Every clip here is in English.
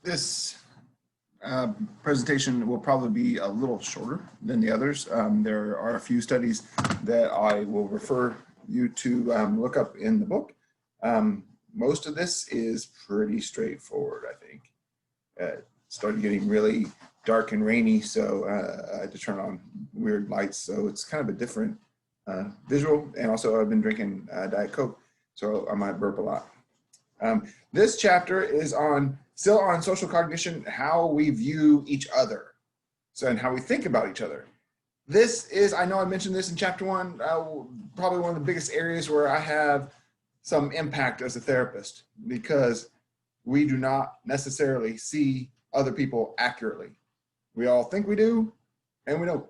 This presentation will probably be a little shorter than the others. There are a few studies that I will refer you to look up in the book. Most of this is pretty straightforward, I think. It started getting really dark and rainy, so I had to turn on weird lights, so it's kind of a different visual, and also I've been drinking Diet Coke, so I might burp a lot. This chapter is still on social cognition, how we view each other, and how we think about each other. This is, I know I mentioned this in chapter 1, probably one of the biggest areas where I have some impact as a therapist, because we do not necessarily see other people accurately. We all think we do, and we don't.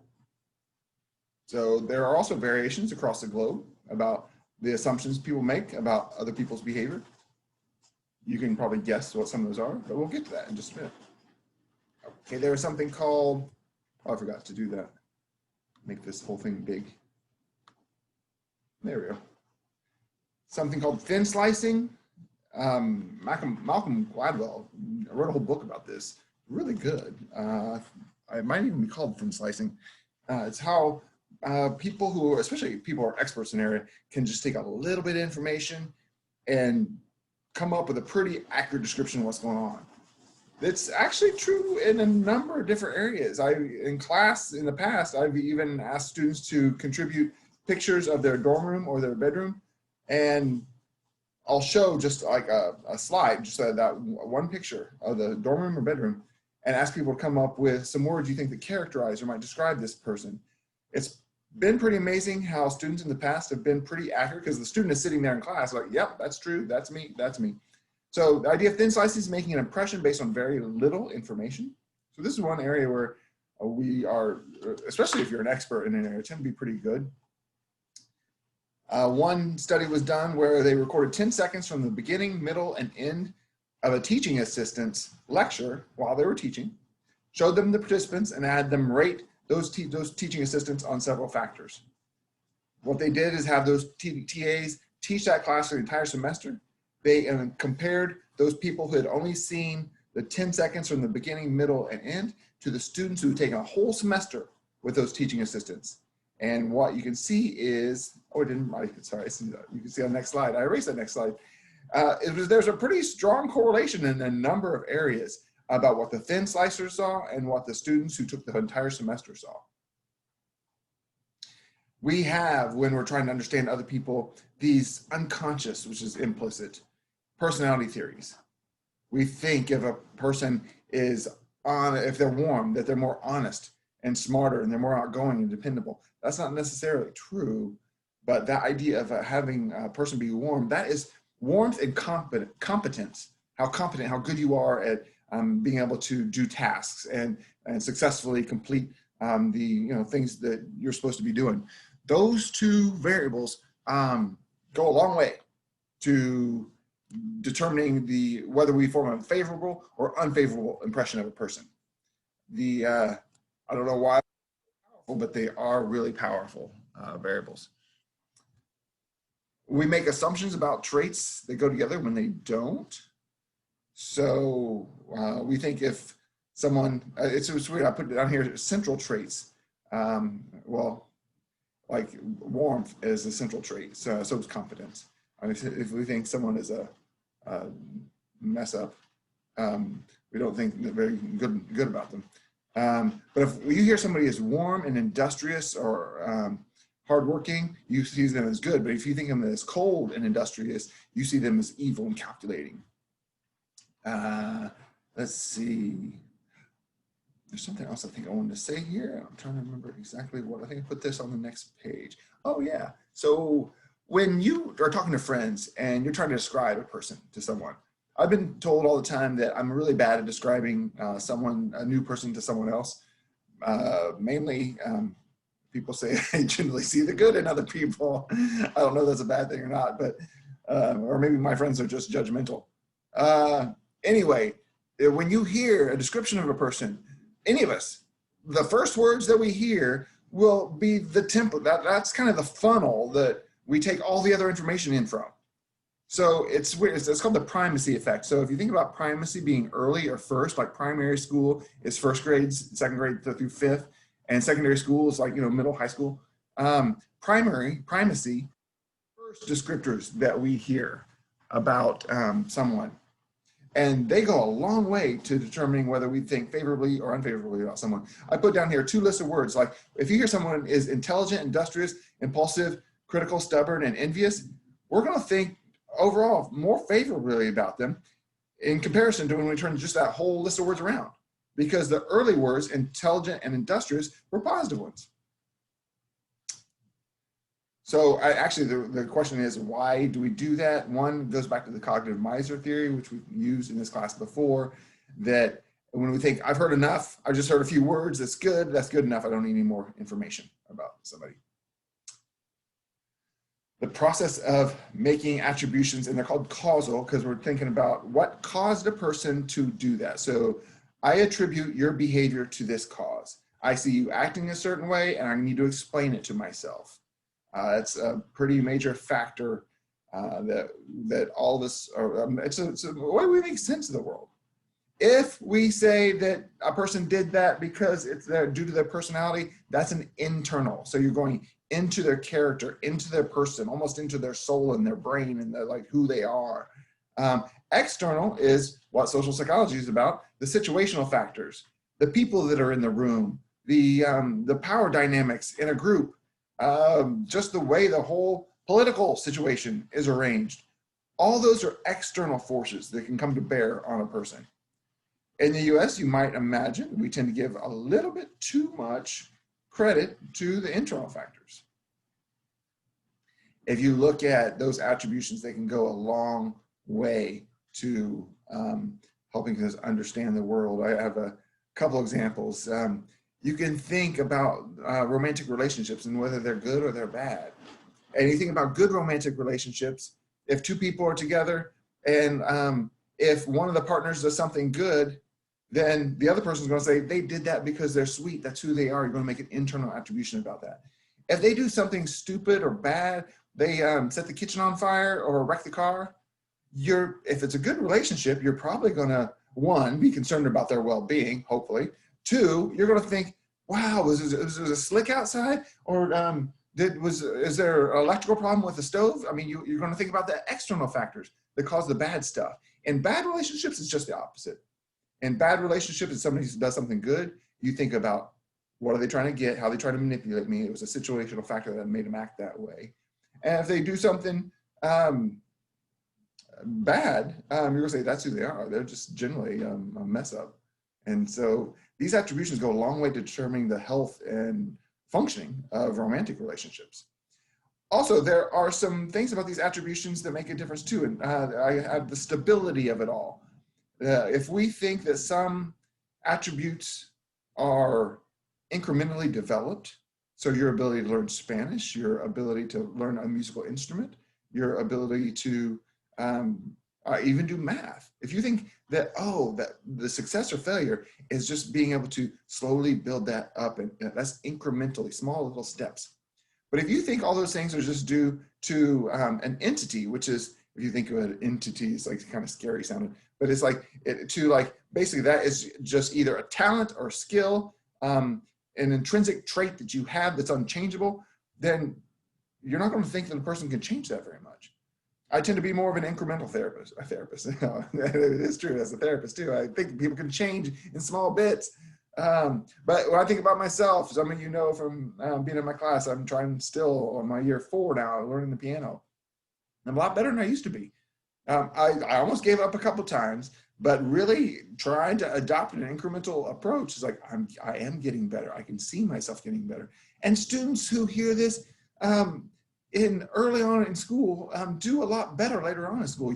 So there are also variations across the globe about the assumptions people make about other people's behavior. You can probably guess what some of those are, but we'll get to that in just a minute. Okay, there is something called, oh, I forgot to do that. Make this whole thing big. There we go. Something called thin slicing. Malcolm Gladwell wrote a whole book about this. Really good. It might even be called thin slicing. It's how people who, especially people who are experts in an area, can just take a little bit of information and come up with a pretty accurate description of what's going on. It's actually true in a number of different areas. In class in the past, I've even asked students to contribute pictures of their dorm room or their bedroom, and I'll show just like a slide, just that one picture of the dorm room or bedroom, and ask people to come up with some words you think that characterize or might describe this person. It's been pretty amazing how students in the past have been pretty accurate, because the student is sitting there in class like, yep, that's true, that's me, that's me. So the idea of thin slicing is making an impression based on very little information. So this is one area where we are, especially if you're an expert in an area, tend to be pretty good. One study was done where they recorded 10 seconds from the beginning, middle, and end of a teaching assistant's lecture while they were teaching, showed them the participants, and had them rate those teaching assistants on several factors. What they did is have those TAs teach that class for the entire semester. They compared those people who had only seen the 10 seconds from the beginning, middle, and end to the students who had taken a whole semester with those teaching assistants. And what you can see is, oh, I didn't write it, sorry, you can see on the next slide. I erased that next slide. There's a pretty strong correlation in a number of areas about what the thin slicers saw and what the students who took the entire semester saw. We have, when we're trying to understand other people, these unconscious, which is implicit, personality theories. We think if a person is if they're warm, that they're more honest and smarter and they're more outgoing and dependable. That's not necessarily true, but that idea of having a person be warm, that is warmth and competence. How competent, how good you are at being able to do tasks and successfully complete the things that you're supposed to be doing. Those two variables go a long way to determining whether we form a favorable or unfavorable impression of a person. I don't know why, but they are really powerful variables. We make assumptions about traits that go together when they don't. So we think if someone, it's weird, I put it down here, central traits. Well, like warmth is a central trait, so is competence. I mean, if we think someone is a mess up, we don't think very good about them. But if you hear somebody is warm and industrious or hardworking, you see them as good. But if you think of them as cold and industrious, you see them as evil and calculating. Let's see. There's something else I think I wanted to say here. I'm trying to remember exactly what. I think I put this on the next page. Oh yeah. So when you are talking to friends and you're trying to describe a person to someone, I've been told all the time that I'm really bad at describing a new person to someone else. Mainly, people say I generally see the good in other people. I don't know if that's a bad thing or not, but or maybe my friends are just judgmental. Anyway, when you hear a description of a person, any of us, the first words that we hear will be the template. That's kind of the funnel that we take all the other information in from. So it's weird. It's called the primacy effect. So if you think about primacy being early or first, like primary school is first grades, second grade through fifth, and secondary school is like, middle, high school. Primacy, first descriptors that we hear about someone. And they go a long way to determining whether we think favorably or unfavorably about someone. I put down here 2 lists of words. Like if you hear someone is intelligent, industrious, impulsive, critical, stubborn, and envious, we're going to think overall more favorably about them in comparison to when we turn just that whole list of words around. Because the early words, intelligent and industrious, were positive ones. So actually, the question is, why do we do that? One goes back to the cognitive miser theory, which we've used in this class before, that when we think, I've heard enough, I just heard a few words, that's good enough, I don't need any more information about somebody. The process of making attributions, and they're called causal, because we're thinking about what caused a person to do that. So I attribute your behavior to this cause. I see you acting a certain way, and I need to explain it to myself. It's a pretty major factor that all this, it's a way we make sense of the world. If we say that a person did that because it's due to their personality, that's an internal. So you're going into their character, into their person, almost into their soul and their brain and like who they are. External is what social psychology is about, the situational factors, the people that are in the room, the power dynamics in a group, just the way the whole political situation is arranged. All those are external forces that can come to bear on a person. In the US, you might imagine we tend to give a little bit too much credit to the internal factors. If you look at those attributions, they can go a long way to helping us understand the world. I have a couple examples. You can think about romantic relationships and whether they're good or they're bad. And you think about good romantic relationships, if 2 people are together and if one of the partners does something good, then the other person's going to say, they did that because they're sweet. That's who they are. You're going to make an internal attribution about that. If they do something stupid or bad, they set the kitchen on fire or wreck the car, if it's a good relationship, you're probably going to, 1, be concerned about their well-being, hopefully. 2, you're going to think, wow, was there a slick outside? Or is there an electrical problem with the stove? I mean, you're going to think about the external factors that cause the bad stuff. In bad relationships, it's just the opposite. In bad relationships, if somebody does something good, you think about what are they trying to get, how they try to manipulate me. It was a situational factor that made them act that way. And if they do something bad, you're going to say that's who they are. They're just generally a mess up. And so these attributions go a long way to determining the health and functioning of romantic relationships. Also, there are some things about these attributions that make a difference too. And I have the stability of it all. If we think that some attributes are incrementally developed, so your ability to learn Spanish, your ability to learn a musical instrument, your ability to even do math. If you think that, that the success or failure is just being able to slowly build that up, and that's incrementally, small little steps. But if you think all those things are just due to an entity, which is, if you think of an entity, it's like kind of scary sounding, but it's like, basically that is just either a talent or skill, an intrinsic trait that you have that's unchangeable, then you're not going to think that a person can change that very much. I tend to be more of an incremental therapist. It is true as a therapist too. I think people can change in small bits. But when I think about myself, some of you know from being in my class, I'm trying still on my year 4 now, learning the piano. I'm a lot better than I used to be. I almost gave up a couple times, but really trying to adopt an incremental approach is like, I am getting better. I can see myself getting better. And students who hear this early on in school do a lot better later on in school.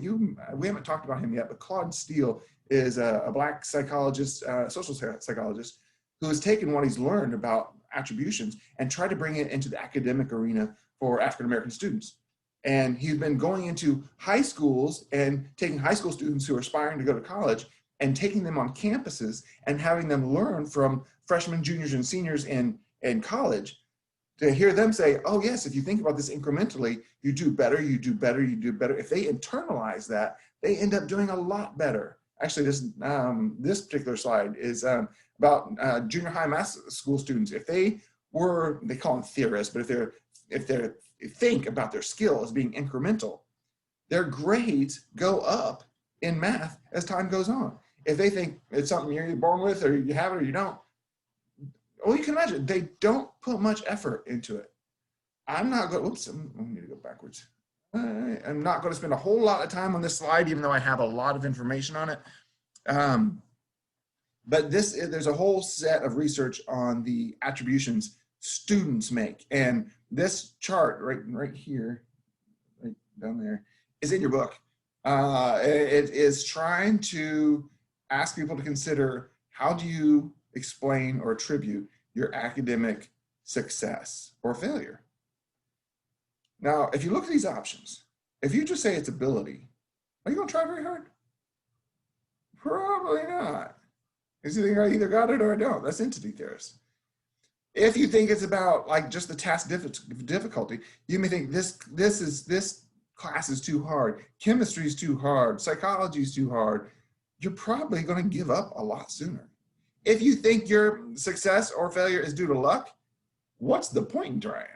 We haven't talked about him yet, but Claude Steele is a Black psychologist, social psychologist, who has taken what he's learned about attributions and tried to bring it into the academic arena for African-American students. And he's been going into high schools and taking high school students who are aspiring to go to college and taking them on campuses and having them learn from freshmen, juniors, and seniors in college to hear them say, oh yes, if you think about this incrementally, you do better, you do better, you do better. If they internalize that, they end up doing a lot better. Actually, this particular slide is about junior high math school students. If they were, they call them theorists, but if they think about their skill as being incremental, their grades go up in math as time goes on. If they think it's something you're born with, or you have it or you don't, well, you can imagine they don't put much effort into it. I'm not going, oops, I need to go backwards. I'm not going to spend a whole lot of time on this slide, even though I have a lot of information on it. But there's a whole set of research on the attributions students make. And this chart right here, right down there, is in your book. It is trying to ask people to consider, how do you explain or attribute your academic success or failure? Now, if you look at these options, if you just say it's ability, are you going to try very hard? Probably not. Because you think I either got it or I don't. That's entity theorists. If you think it's about like just the task difficulty, you may think this class is too hard, chemistry is too hard, psychology is too hard. You're probably going to give up a lot sooner. If you think your success or failure is due to luck, what's the point in trying?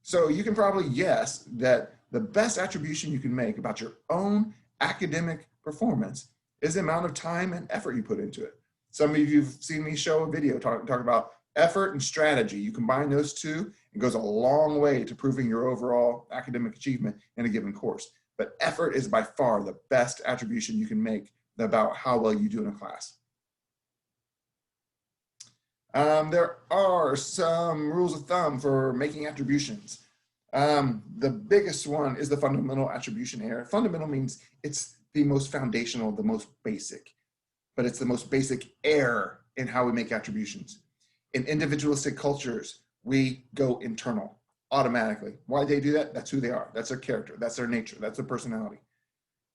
So you can probably guess that the best attribution you can make about your own academic performance is the amount of time and effort you put into it. Some of you have seen me show a video talk about effort and strategy. You combine those two, it goes a long way to proving your overall academic achievement in a given course. But effort is by far the best attribution you can make about how well you do in a class. There are some rules of thumb for making attributions. The biggest one is the fundamental attribution error. Fundamental means it's the most foundational, the most basic, but it's the most basic error in how we make attributions. In individualistic cultures, we go internal automatically. Why they do that? That's who they are. That's their character. That's their nature. That's their personality.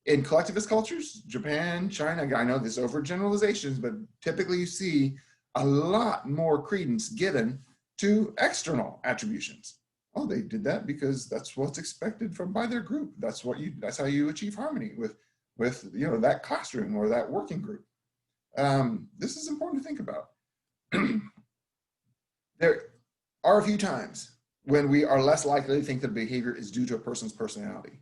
In collectivist cultures, Japan, China, I know this overgeneralizations, but typically you see a lot more credence given to external attributions. Oh, they did that because that's what's expected by their group. That's how you achieve harmony with that classroom or that working group. This is important to think about. There are a few times when we are less likely to think that behavior is due to a person's personality.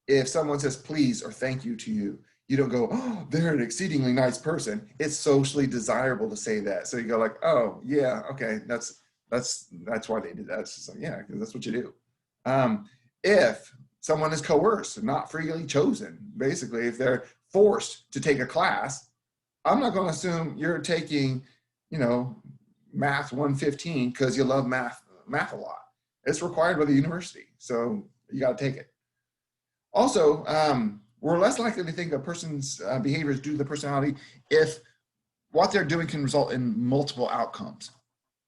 If someone says please or thank you to you, you don't go, oh, they're an exceedingly nice person. It's socially desirable to say that. So you go like, oh yeah, okay, that's why they did that. It's just like, yeah, because that's what you do. If someone is coerced, not freely chosen, basically, if they're forced to take a class, I'm not going to assume you're taking, math 115 because you love math a lot. It's required by the university, so you got to take it. Also, we're less likely to think a person's behavior is due to the personality if what they're doing can result in multiple outcomes.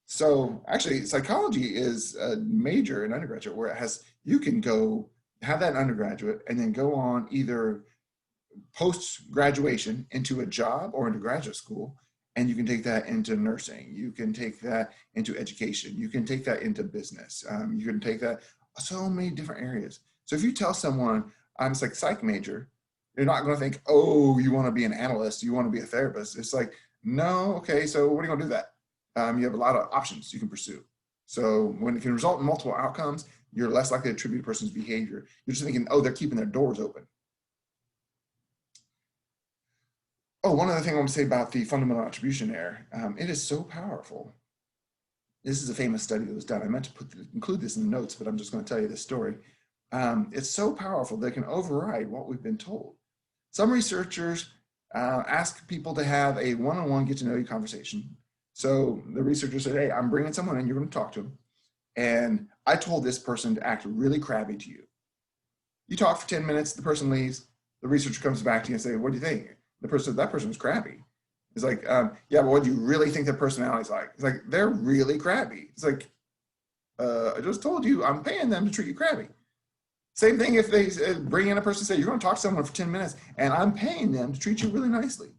So actually, psychology is a major in undergraduate where you can go have that in undergraduate and then go on either post-graduation into a job or into graduate school, and you can take that into nursing. You can take that into education. You can take that into business. You can take that so many different areas. So if you tell someone, I'm a psych major, you're not going to think, oh, you want to be an analyst, you want to be a therapist. It's like, no, okay, so what are you going to do that? You have a lot of options you can pursue. So when it can result in multiple outcomes, you're less likely to attribute a person's behavior. You're just thinking, oh, they're keeping their doors open. Oh, one other thing I want to say about the fundamental attribution error, it is so powerful. This is a famous study that was done. I meant to include this in the notes, but I'm just going to tell you this story. It's so powerful that it can override what we've been told. Some researchers ask people to have a one-on-one get-to-know-you conversation. So the researcher said, hey, I'm bringing someone in, you're going to talk to them. And I told this person to act really crabby to you. You talk for 10 minutes, the person leaves, the researcher comes back to you and say, what do you think? The person, that person was crabby. It's like, yeah, but what do you really think their personality is like? It's like, they're really crabby. It's like, I just told you I'm paying them to treat you crabby. Same thing if they bring in a person and say, you're going to talk to someone for 10 minutes and I'm paying them to treat you really nicely.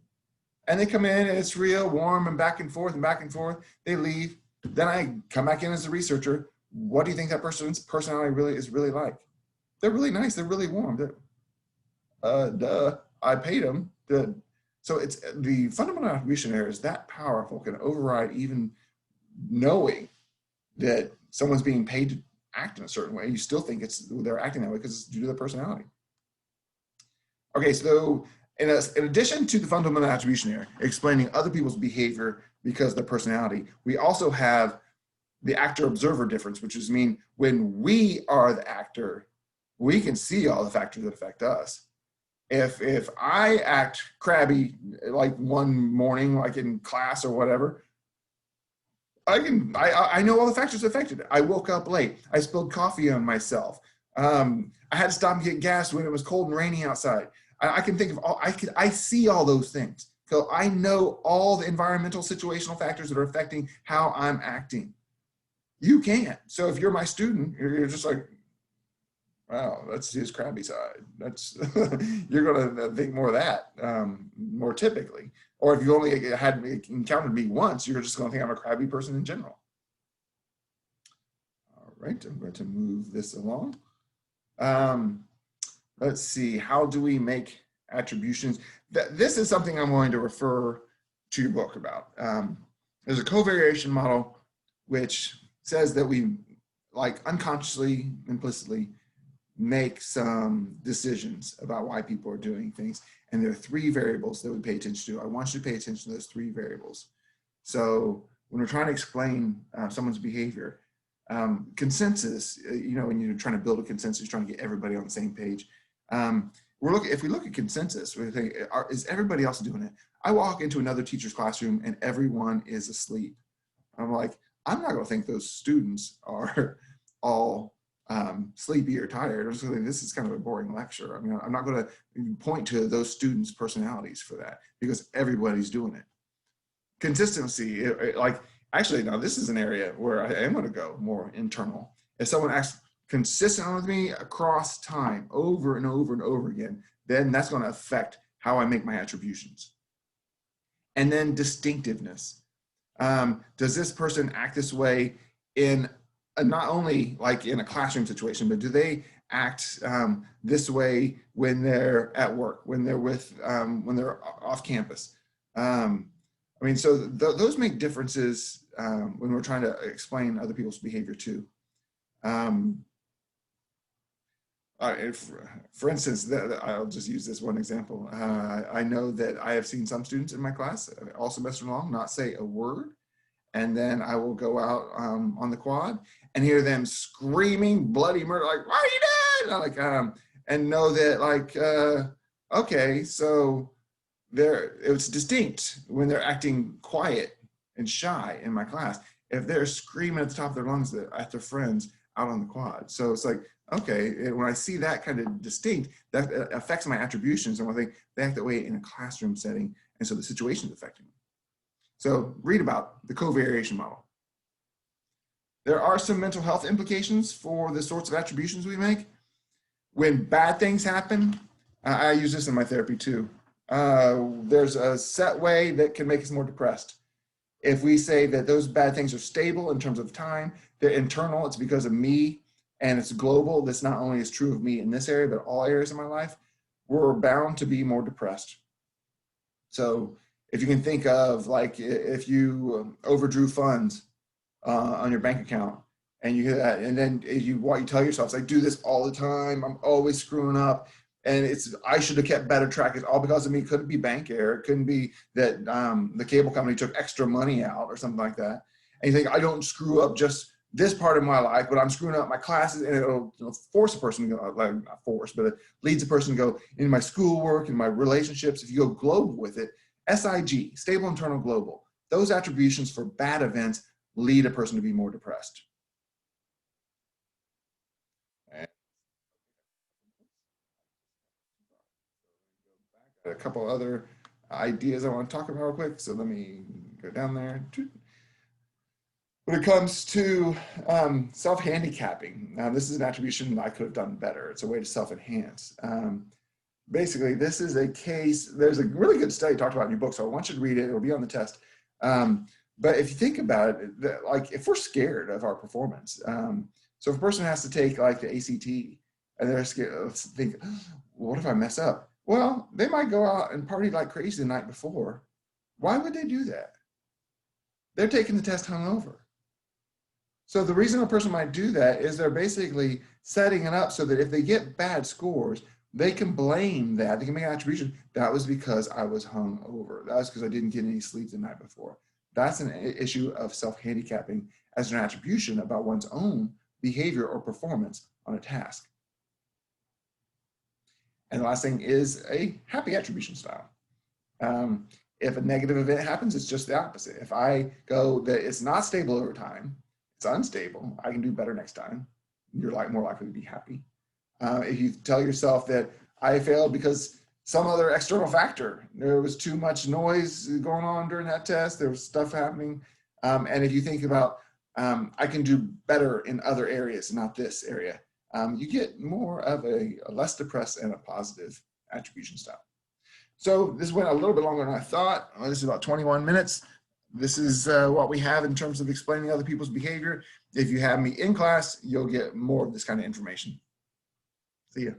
And they come in and it's real warm and back and forth and back and forth. They leave. Then I come back in as a researcher. What do you think that person's personality really is really like? They're really nice. They're really warm. Duh, I paid them. So it's the fundamental attribution error is that powerful, can override even knowing that someone's being paid to act in a certain way. You still think they're acting that way because it's due to their personality. Okay, so in addition to the fundamental attribution error, explaining other people's behavior because of their personality, we also have the actor-observer difference, which is mean when we are the actor, we can see all the factors that affect us. If I act crabby like one morning, like in class or whatever, I know all the factors that affected it. I woke up late. I spilled coffee on myself. I had to stop and get gas when it was cold and rainy outside. I can think of all, I see all those things. So I know all the environmental situational factors that are affecting how I'm acting. You can't. So if you're my student, you're just like, wow, that's his crabby side. That's you're going to think more of that, more typically. Or if you only had encountered me once, you're just going to think I'm a crabby person in general. All right, I'm going to move this along. Let's see, how do we make attributions? This is something I'm going to refer to your book about. There's a covariation model which says that we, like, unconsciously, implicitly, make some decisions about why people are doing things. And there are three variables that we pay attention to. I want you to pay attention to those three variables. So when we're trying to explain someone's behavior, consensus, when you're trying to build a consensus, you're trying to get everybody on the same page. If we look at consensus, we think, is everybody else doing it? I walk into another teacher's classroom and everyone is asleep. I'm like, I'm not going to think those students are all sleepy or tired. I'm just going to think this is kind of a boring lecture. I mean, I'm not going to point to those students' personalities for that because everybody's doing it. Consistency, actually, now this is an area where I am going to go more internal. If someone acts consistent with me across time, over and over and over again, then that's going to affect how I make my attributions. And then distinctiveness. Does this person act this way in not only like in a classroom situation, but do they act this way when they're at work, when they're when they're off campus? So those make differences when we're trying to explain other people's behavior too. For instance, I'll just use this one example. I know that I have seen some students in my class all semester long not say a word, and then I will go out on the quad and hear them screaming bloody murder, like, "What are you doing?" And know that okay, so it's distinct when they're acting quiet and shy in my class if they're screaming at the top of their lungs at their friends out on the quad. So it's like, okay, when I see that kind of distinct, that affects my attributions. And I think they act that way in a classroom setting, and so the situation is affecting them. So read about the covariation model. There are some mental health implications for the sorts of attributions we make. When bad things happen, I use this in my therapy too. There's a set way that can make us more depressed. If we say that those bad things are stable in terms of time, they're internal, it's because of me, and it's global, this not only is true of me in this area, but all areas of my life, we're bound to be more depressed. So if you can think of, like, if you overdrew funds on your bank account, and you hear that, and then you tell yourself, it's like, do this all the time, I'm always screwing up, and I should have kept better track. It's all because of me. It couldn't be bank error. It couldn't be that the cable company took extra money out or something like that. And you think, I don't screw up just this part of my life, but I'm screwing up my classes, and it'll force a person to go, like, not force, but it leads a person to go in my schoolwork and my relationships. If you go global with it, SIG, stable, internal, global, those attributions for bad events lead a person to be more depressed. A couple other ideas I want to talk about real quick. So let me go down there. When it comes to self-handicapping, now this is an attribution I could have done better. It's a way to self-enhance. Basically, this is a case, there's a really good study talked about in your book, so I want you to read it. It'll be on the test. But if you think about it, like if we're scared of our performance, so if a person has to take like the ACT and they're scared, let's think, what if I mess up? Well, they might go out and party like crazy the night before. Why would they do that? They're taking the test hungover. So the reason a person might do that is they're basically setting it up so that if they get bad scores, they can blame that. They can make an attribution. That was because I was hungover. That was because I didn't get any sleep the night before. That's an issue of self-handicapping as an attribution about one's own behavior or performance on a task. And the last thing is a happy attribution style. If a negative event happens, it's just the opposite. If I go that it's not stable over time, it's unstable, I can do better next time, you're more likely to be happy. If you tell yourself that I failed because some other external factor, there was too much noise going on during that test, there was stuff happening, and if you think about I can do better in other areas, not this area, you get more of a less depressed and a positive attribution style. So this went a little bit longer than I thought. This is about 21 minutes. This is what we have in terms of explaining other people's behavior. If you have me in class, you'll get more of this kind of information. See ya.